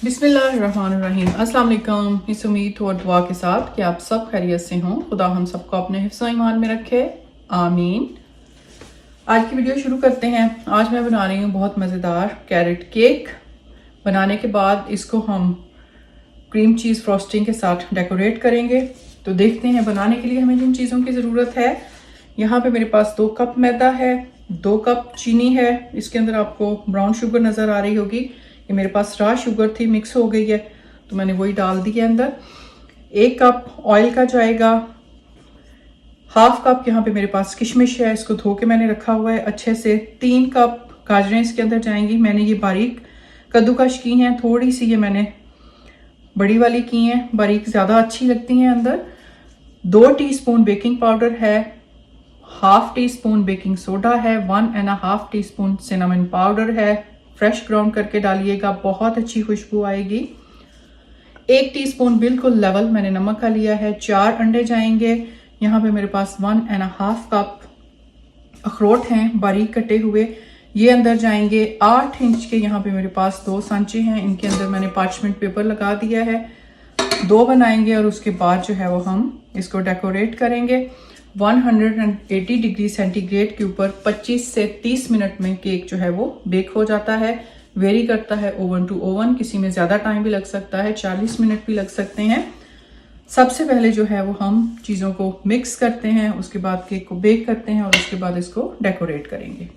बिस्मिल्लाहिर्रहमानिर्रहीम। अस्सलाम वालेकुम। इस उम्मीद और दुआ के साथ कि आप सब खैरियत से हों। खुदा हम सबको अपने हिफ्ज़ ईमान में रखे, आमीन। आज की वीडियो शुरू करते हैं। आज मैं बना रही हूँ बहुत मज़ेदार कैरेट केक। बनाने के बाद इसको हम क्रीम चीज़ फ्रॉस्टिंग के साथ डेकोरेट करेंगे। तो देखते हैं बनाने के लिए हमें जिन चीज़ों की ज़रूरत है। यहाँ पे मेरे पास 2 कप मैदा है, 2 कप चीनी है। इसके अंदर आपको ब्राउन शुगर नज़र आ रही होगी। ये मेरे पास रॉ शुगर थी, मिक्स हो गई है तो मैंने वही डाल दी है अंदर। 1 कप ऑयल का जाएगा। 1/2 कप यहाँ पे मेरे पास किशमिश है, इसको धो के मैंने रखा हुआ है अच्छे से। 3 कप गाजरें इसके अंदर जाएंगी। मैंने ये बारीक कद्दूकश की हैं, थोड़ी सी ये मैंने बड़ी वाली की हैं, बारीक ज़्यादा अच्छी लगती हैं अंदर। 2 टीस्पून बेकिंग पाउडर है, 1/2 टीस्पून बेकिंग सोडा है, 1.5 टीस्पून सिनेमन पाउडर है। फ्रेश ग्राउंड करके डालिएगा, बहुत अच्छी खुशबू आएगी। 1 टीस्पून बिल्कुल लेवल मैंने नमक का लिया है। 4 अंडे जाएंगे। यहाँ पे मेरे पास 1.5 कप अखरोट हैं बारीक कटे हुए, ये अंदर जाएंगे। 8 इंच के यहाँ पे मेरे पास 2 सांचे हैं, इनके अंदर मैंने पार्चमेंट पेपर लगा दिया है। 2 बनाएंगे और उसके बाद जो है वो हम इसको डेकोरेट करेंगे। 180 डिग्री सेंटीग्रेड के ऊपर 25 से 30 मिनट में केक जो है वो बेक हो जाता है। वेरी करता है ओवन टू ओवन, किसी में ज़्यादा टाइम भी लग सकता है, 40 मिनट भी लग सकते हैं। सबसे पहले जो है वो हम चीज़ों को मिक्स करते हैं, उसके बाद केक को बेक करते हैं और उसके बाद इसको डेकोरेट करेंगे।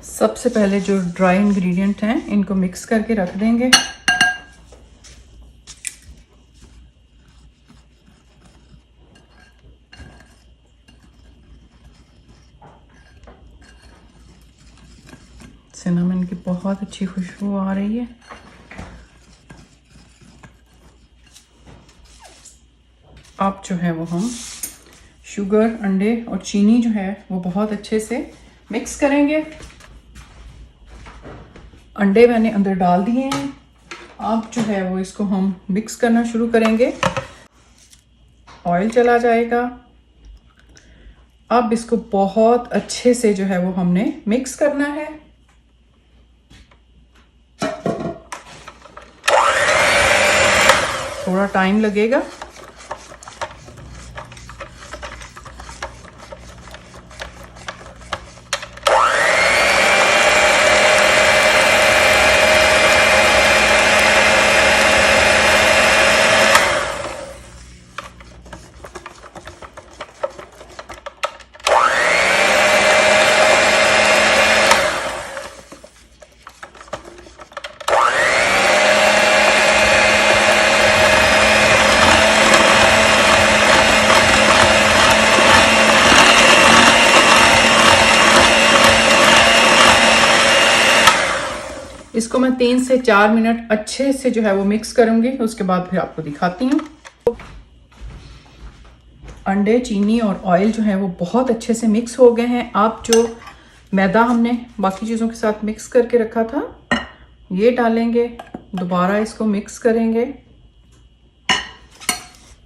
सबसे पहले जो ड्राई इंग्रेडिएंट हैं इनको मिक्स करके रख देंगे। सिनेमन की बहुत अच्छी खुशबू आ रही है। अब जो है वो हम शुगर, अंडे और चीनी जो है वो बहुत अच्छे से मिक्स करेंगे। अंडे मैंने अंदर डाल दिए हैं। अब जो है वो इसको हम मिक्स करना शुरू करेंगे। ऑयल चला जाएगा। अब इसको बहुत अच्छे से जो है वो हमने मिक्स करना है। थोड़ा टाइम लगेगा। इसको मैं 3 से 4 मिनट अच्छे से जो है वो मिक्स करूंगी, उसके बाद फिर आपको दिखाती हूँ। अंडे, चीनी और ऑयल जो है वो बहुत अच्छे से मिक्स हो गए हैं। अब जो मैदा हमने बाकी चीज़ों के साथ मिक्स करके रखा था ये डालेंगे, दोबारा इसको मिक्स करेंगे।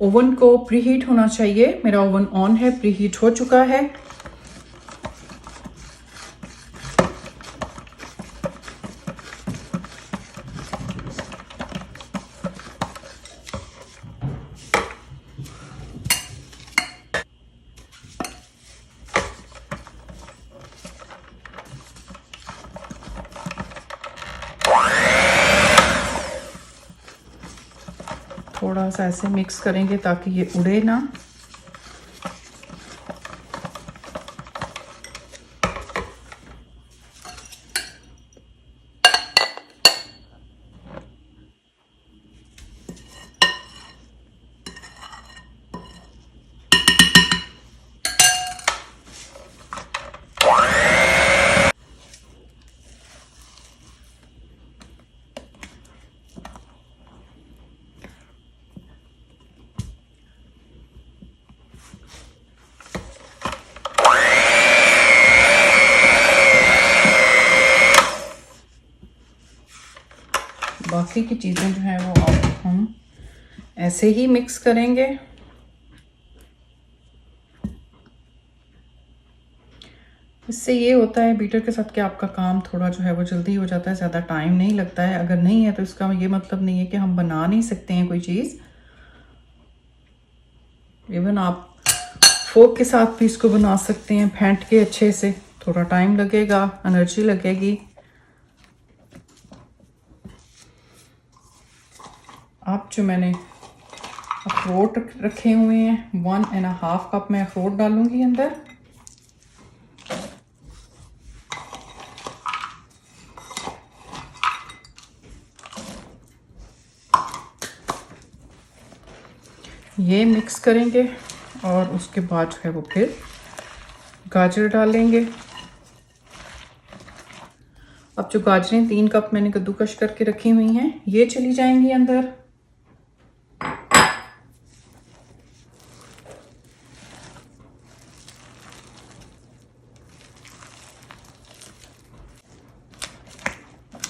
ओवन को प्रीहीट होना चाहिए। मेरा ओवन ऑन है, प्रीहीट हो चुका है। थोड़ा सा ऐसे मिक्स करेंगे ताकि ये उड़े ना। बाकी की चीज़ें जो हैं वो अब हम ऐसे ही मिक्स करेंगे। इससे ये होता है बीटर के साथ कि आपका काम थोड़ा जो है वो जल्दी हो जाता है, ज़्यादा टाइम नहीं लगता है। अगर नहीं है तो इसका ये मतलब नहीं है कि हम बना नहीं सकते हैं कोई चीज़। इवन आप फोक के साथ भी इसको बना सकते हैं, फेंट के अच्छे से। थोड़ा टाइम लगेगा, एनर्जी लगेगी। अब जो मैंने अखरोट रखे हुए हैं, 1.5 कप मैं अखरोट डालूंगी अंदर। ये मिक्स करेंगे और उसके बाद जो है वो फिर गाजर डालेंगे। अब जो गाजरें 3 कप मैंने कद्दूकश करके रखी हुई हैं, ये चली जाएंगी अंदर।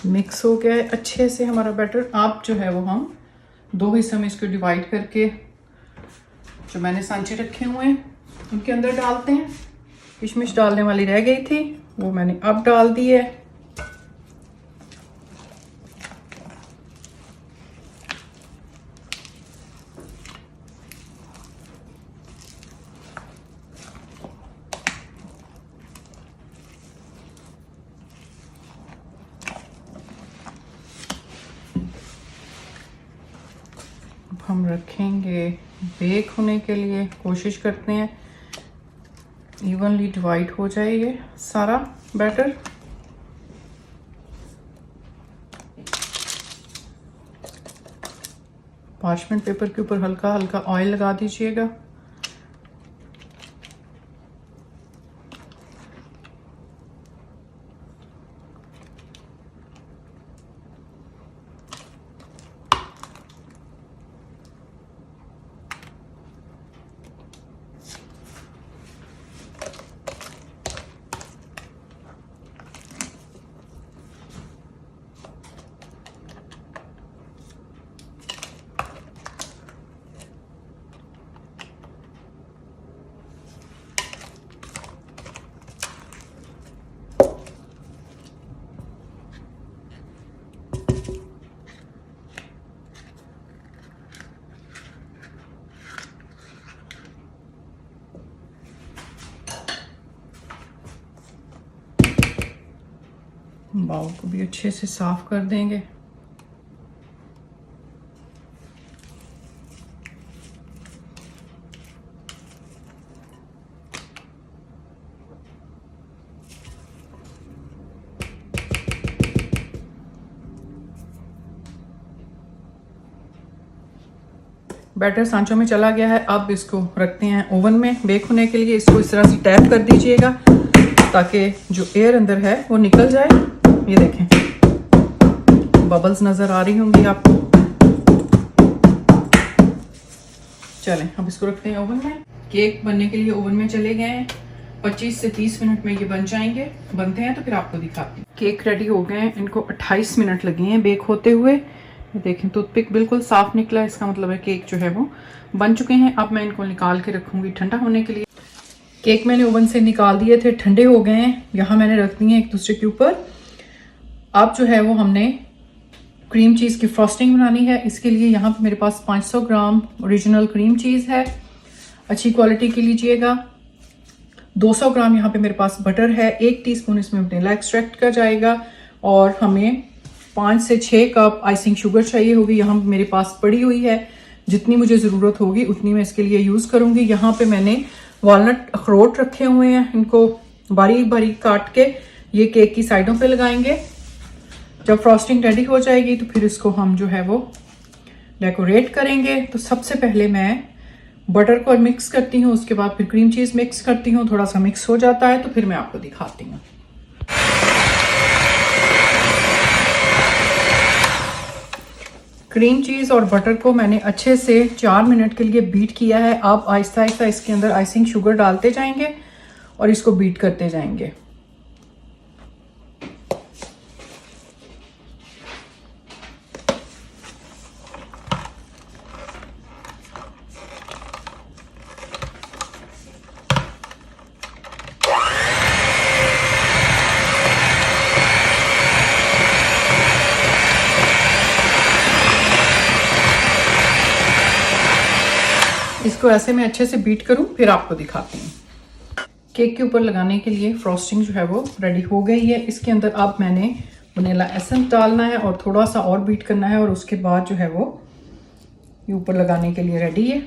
मिक्स हो गया है अच्छे से हमारा बैटर। अब जो है वो हम 2 हिस्सों में इसको डिवाइड करके जो मैंने सांचे रखे हुए हैं उनके अंदर डालते हैं। किशमिश डालने वाली रह गई थी, वो मैंने अब डाल दी है। हम रखेंगे बेक होने के लिए। कोशिश करते हैं इवनली डिवाइड हो जाए ये सारा बैटर। पार्चमेंट पेपर के ऊपर हल्का हल्का ऑयल लगा दीजिएगा। बाउल को भी अच्छे से साफ कर देंगे। बैटर सांचों में चला गया है। अब इसको रखते हैं ओवन में बेक होने के लिए। इसको इस तरह से टैप कर दीजिएगा ताकि जो एयर अंदर है वो निकल जाए। ये देखें, बबल्स नजर आ रही होंगी आपको। चलें अब इसको रखते हैं ओवन में। केक बनने के लिए ओवन में चले गए हैं। 25 से 30 मिनट में ये बन जाएंगे। बनते हैं तो फिर आपको दिखाती हूँ। केक रेडी हो गए हैं। इनको 28 मिनट लगे हैं बेक होते हुए। देखें टूथपिक बिल्कुल साफ निकला, इसका मतलब है केक जो है वो बन चुके हैं। अब मैं इनको निकाल के रखूंगी ठंडा होने के लिए। केक मैंने ओवन से निकाल दिए थे, ठंडे हो गए हैं। यहाँ मैंने रख दिए एक दूसरे के ऊपर। अब जो है वो हमने क्रीम चीज़ की फ्रॉस्टिंग बनानी है। इसके लिए यहाँ पे मेरे पास 500 ग्राम ओरिजिनल क्रीम चीज़ है, अच्छी क्वालिटी की लीजिएगा। 200 ग्राम यहाँ पे मेरे पास बटर है। 1 टीस्पून इसमें वनीला एक्सट्रैक्ट का जाएगा। और हमें 5 से 6 कप आइसिंग शुगर चाहिए होगी। यहाँ मेरे पास पड़ी हुई है, जितनी मुझे ज़रूरत होगी उतनी मैं इसके लिए यूज़ करूँगी। यहाँ पे मैंने वॉलनट अखरोट रखे हुए हैं, इनको बारीक बारीक काट के ये केक की साइडों पे लगाएंगे। जब फ्रॉस्टिंग रेडी हो जाएगी तो फिर इसको हम जो है वो डेकोरेट करेंगे। तो सबसे पहले मैं बटर को मिक्स करती हूँ, उसके बाद फिर क्रीम चीज़ मिक्स करती हूँ। थोड़ा सा मिक्स हो जाता है तो फिर मैं आपको दिखाती हूँ। क्रीम चीज़ और बटर को मैंने अच्छे से 4 मिनट के लिए बीट किया है। अब आहिस्ता आहिस्ता इसके अंदर आइसिंग शुगर डालते जाएंगे और इसको बीट करते जाएंगे। इसको ऐसे में अच्छे से बीट करूं, फिर आपको दिखाती हूँ। केक के ऊपर लगाने के लिए फ्रॉस्टिंग जो है वो रेडी हो गई है। इसके अंदर अब मैंने वनीला एसेंस डालना है और थोड़ा सा और बीट करना है, और उसके बाद जो है वो ये ऊपर लगाने के लिए रेडी है।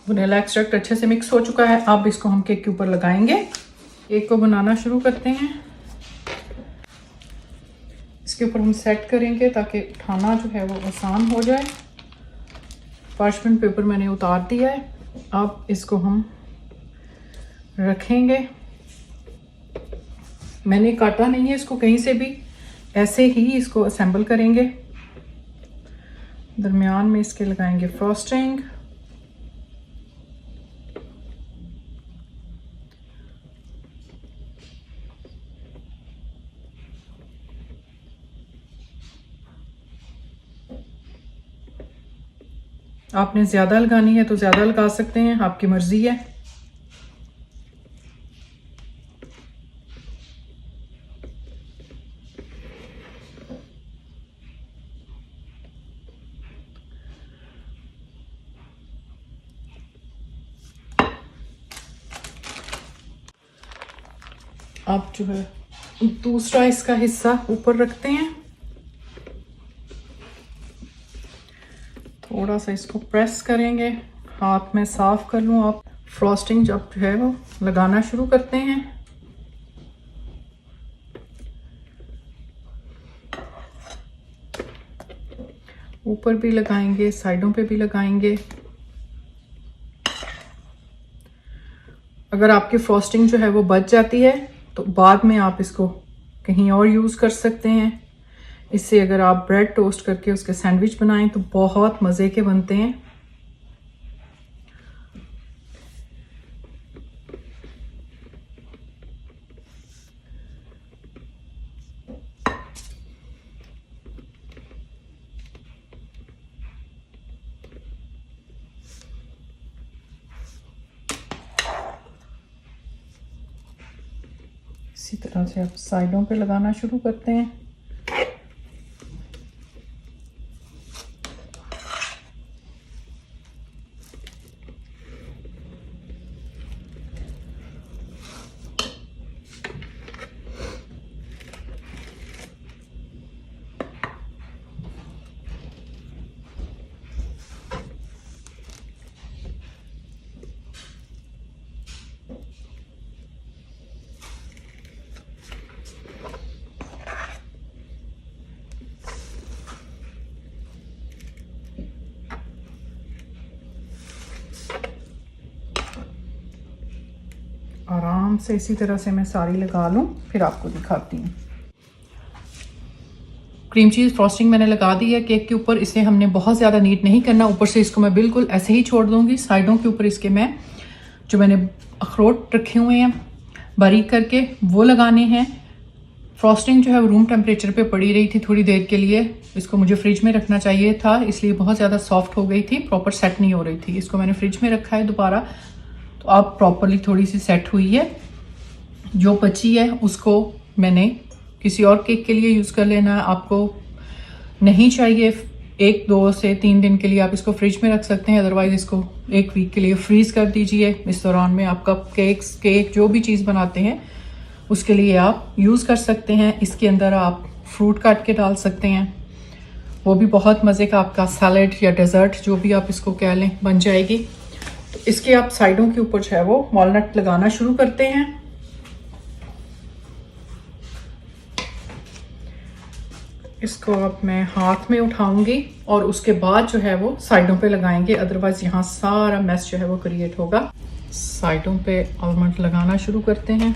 वनीला एक्सट्रैक्ट अच्छे से मिक्स हो चुका है। अब इसको हम केक के ऊपर लगाएंगे। केक को बनाना शुरू करते हैं। इसके ऊपर हम सेट करेंगे ताकि उठाना जो है वो आसान हो जाए। पार्चमेंट पेपर मैंने उतार दिया है। अब इसको हम रखेंगे। मैंने काटा नहीं है इसको कहीं से भी, ऐसे ही इसको असेंबल करेंगे। दरमियान में इसके लगाएंगे फ्रॉस्टिंग। आपने ज़्यादा लगानी है तो ज़्यादा लगा सकते हैं, आपकी मर्ज़ी है। आप जो है दूसरा इसका हिस्सा ऊपर रखते हैं। थोड़ा सा इसको प्रेस करेंगे, हाथ में साफ कर लूँ। आप फ्रॉस्टिंग जब जो है वो लगाना शुरू करते हैं। ऊपर भी लगाएंगे, साइडों पे भी लगाएंगे। अगर आपकी फ्रॉस्टिंग जो है वो बच जाती है तो बाद में आप इसको कहीं और यूज़ कर सकते हैं। इससे अगर आप ब्रेड टोस्ट करके उसके सैंडविच बनाएं तो बहुत मज़े के बनते हैं। इसी तरह से आप साइडों पे लगाना शुरू करते हैं। आराम से इसी तरह से मैं सारी लगा लूँ, फिर आपको दिखाती हूँ। क्रीम चीज़ फ्रॉस्टिंग मैंने लगा दी है केक के ऊपर। इसे हमने बहुत ज़्यादा नीट नहीं करना, ऊपर से इसको मैं बिल्कुल ऐसे ही छोड़ दूँगी। साइडों के ऊपर इसके मैं जो मैंने अखरोट रखे हुए हैं बारीक करके वो लगाने हैं। फ्रॉस्टिंग जो है वो रूम टेम्परेचर पे पड़ी रही थी थोड़ी देर के लिए। इसको मुझे फ्रिज में रखना चाहिए था, इसलिए बहुत ज़्यादा सॉफ्ट हो गई थी, प्रॉपर सेट नहीं हो रही थी। इसको मैंने फ्रिज में रखा है दोबारा, तो अब प्रॉपरली थोड़ी सी सेट हुई है। जो बची है उसको मैंने किसी और केक के लिए यूज़ कर लेना है। आपको नहीं चाहिए 1, 2 से 3 दिन के लिए आप इसको फ्रिज में रख सकते हैं, अदरवाइज इसको 1 वीक के लिए फ्रीज़ कर दीजिए। इस दौरान में आप कप केक्स, केक जो भी चीज़ बनाते हैं उसके लिए आप यूज़ कर सकते हैं। इसके अंदर आप फ्रूट काट के डाल सकते हैं, वो भी बहुत मज़े का आपका सैलेड या डेजर्ट जो भी आप इसको कह लें बन जाएगी। तो इसके आप साइडों के ऊपर जो है वो वॉलनट लगाना शुरू करते हैं। इसको अब मैं हाथ में उठाऊंगी और उसके बाद जो है वो साइडों पे लगाएंगे, अदरवाइज यहाँ सारा मैस जो है वो क्रिएट होगा। साइडों पे आलमंड लगाना शुरू करते हैं।